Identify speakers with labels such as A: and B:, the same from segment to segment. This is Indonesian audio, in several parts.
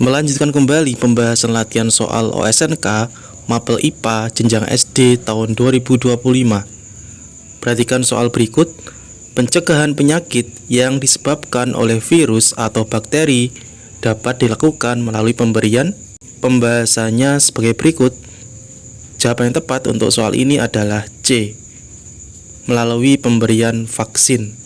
A: Melanjutkan kembali pembahasan latihan soal OSNK Mapel IPA jenjang SD tahun 2025. Perhatikan soal berikut. Pencegahan penyakit yang disebabkan oleh virus atau bakteri dapat dilakukan melalui pemberian. Pembahasannya sebagai berikut. Jawaban yang tepat untuk soal ini adalah C, melalui pemberian vaksin.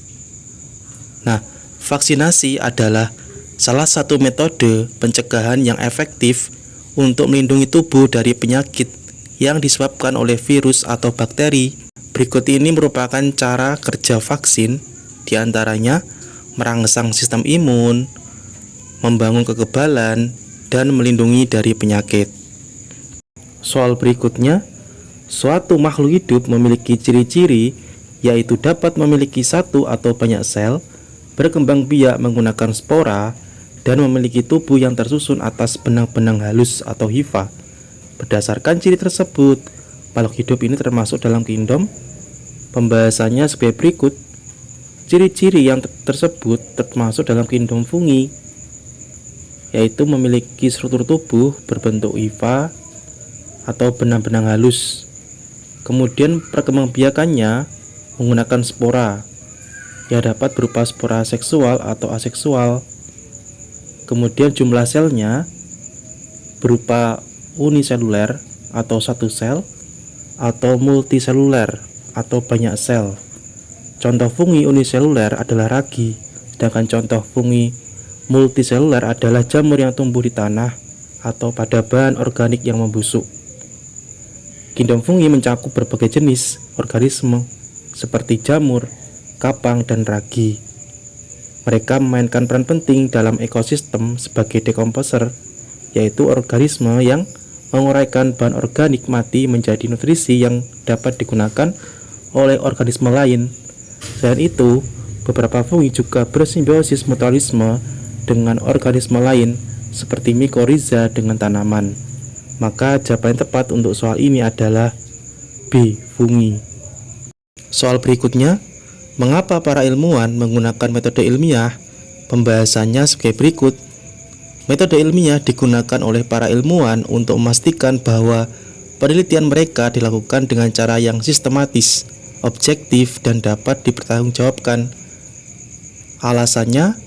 A: Nah, vaksinasi adalah salah satu metode pencegahan yang efektif untuk melindungi tubuh dari penyakit yang disebabkan oleh virus atau bakteri. Berikut ini merupakan cara kerja vaksin, diantaranya merangsang sistem imun, membangun kekebalan, dan melindungi dari penyakit. Soal berikutnya, suatu makhluk hidup memiliki ciri-ciri yaitu dapat memiliki satu atau banyak sel, berkembang biak menggunakan spora, dan memiliki tubuh yang tersusun atas benang-benang halus atau hifa. Berdasarkan ciri tersebut, makhluk hidup ini termasuk dalam kingdom. Pembahasannya sebagai berikut. Ciri-ciri yang tersebut termasuk dalam kingdom fungi, yaitu memiliki struktur tubuh berbentuk hifa atau benang-benang halus. Kemudian perkembangbiakannya menggunakan spora, yang dapat berupa spora seksual atau aseksual. Kemudian jumlah selnya berupa uniseluler atau satu sel, atau multiseluler atau banyak sel. Contoh fungi uniseluler adalah ragi, sedangkan contoh fungi multiseluler adalah jamur yang tumbuh di tanah atau pada bahan organik yang membusuk. Kingdom fungi mencakup berbagai jenis organisme seperti jamur, kapang, dan ragi. Mereka memainkan peran penting dalam ekosistem sebagai dekomposer, yaitu organisme yang menguraikan bahan organik mati menjadi nutrisi yang dapat digunakan oleh organisme lain. Selain itu, beberapa fungi juga bersimbiosis mutualisme dengan organisme lain seperti mikoriza dengan tanaman. Maka jawaban yang tepat untuk soal ini adalah B, fungi. Soal berikutnya, mengapa para ilmuwan menggunakan metode ilmiah? Pembahasannya sebagai berikut. Metode ilmiah digunakan oleh para ilmuwan untuk memastikan bahwa penelitian mereka dilakukan dengan cara yang sistematis, objektif, dan dapat dipertanggungjawabkan. Alasannya,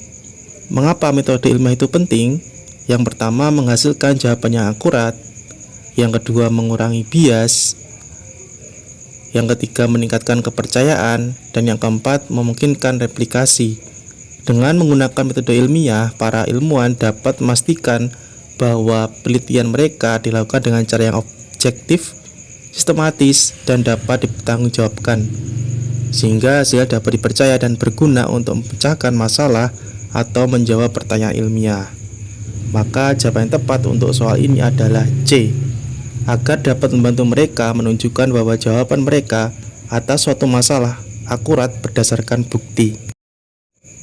A: mengapa metode ilmiah itu penting? Yang pertama, menghasilkan jawaban yang akurat. Yang kedua, mengurangi bias. Yang ketiga, meningkatkan kepercayaan. Dan yang keempat, memungkinkan replikasi. Dengan menggunakan metode ilmiah, para ilmuwan dapat memastikan bahwa penelitian mereka dilakukan dengan cara yang objektif, sistematis, dan dapat dipertanggungjawabkan, sehingga hasil dapat dipercaya dan berguna untuk memecahkan masalah atau menjawab pertanyaan ilmiah. Maka jawaban yang tepat untuk soal ini adalah C, agar dapat membantu mereka menunjukkan bahwa jawaban mereka atas suatu masalah akurat berdasarkan bukti.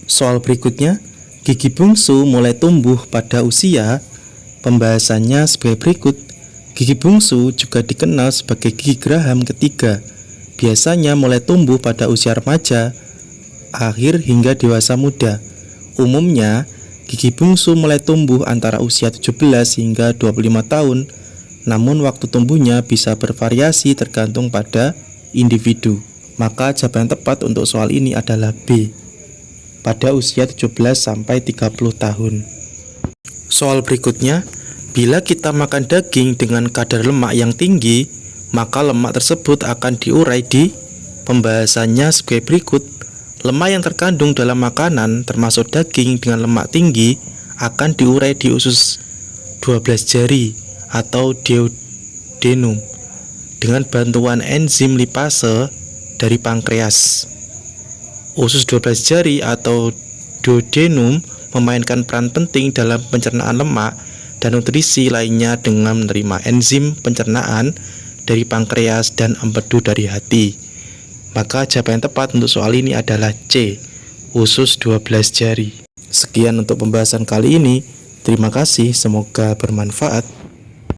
A: Soal berikutnya, gigi bungsu mulai tumbuh pada usia. Pembahasannya sebagai berikut. Gigi bungsu juga dikenal sebagai gigi geraham ketiga. Biasanya mulai tumbuh pada usia remaja, akhir hingga dewasa muda. Umumnya, gigi bungsu mulai tumbuh antara usia 17 hingga 25 tahun. Namun waktu tumbuhnya bisa bervariasi tergantung pada individu. Maka jawaban yang tepat untuk soal ini adalah B, pada usia 17 sampai 30 tahun. Soal berikutnya, bila kita makan daging dengan kadar lemak yang tinggi, maka lemak tersebut akan diurai di. Pembahasannya sebagai berikut. Lemak yang terkandung dalam makanan termasuk daging dengan lemak tinggi akan diurai di usus 12 jari atau duodenum dengan bantuan enzim lipase dari pankreas. Usus 12 jari atau duodenum memainkan peran penting dalam pencernaan lemak dan nutrisi lainnya dengan menerima enzim pencernaan dari pankreas dan empedu dari hati. Maka jawaban yang tepat untuk soal ini adalah C, usus 12 jari. Sekian untuk pembahasan kali ini. Terima kasih, semoga bermanfaat.